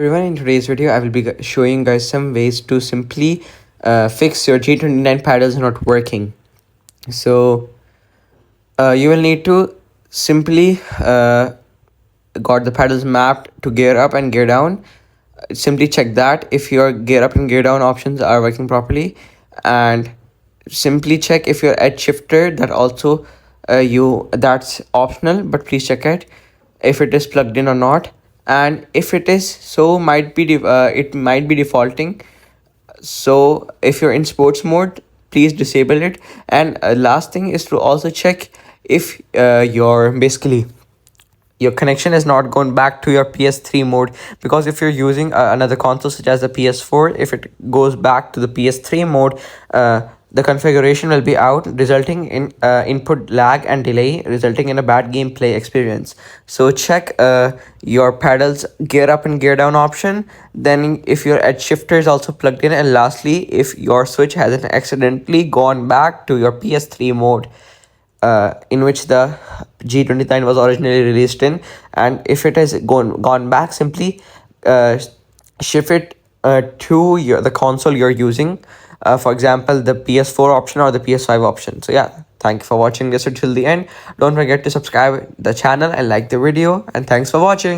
Everyone, in today's video, I will be showing guys some ways to simply fix your G29 paddles not working. So you will need to simply got the paddles mapped to gear up and gear down. Simply check that if your gear up and gear down options are working properly, and simply check if your edge shifter that also that's optional, but please check it if it is plugged in or not. And if it is, so might be it might be defaulting. So if you're in sports mode, please disable it. And last thing is to also check if your connection is not going back to your PS3 mode, because if you're using another console such as the PS4, if it goes back to the PS3 mode, the configuration will be out, resulting in input lag and delay, resulting in a bad gameplay experience. So check your paddles gear up and gear down option, then if your edge shifter is also plugged in, and lastly if your switch hasn't accidentally gone back to your PS3 mode in which the G29 was originally released in. And if it has gone back, simply shift it to the console you're using, for example the PS4 option or the PS5 option. So yeah, thank you for watching this until the end. Don't forget to subscribe the channel and like the video, and thanks for watching.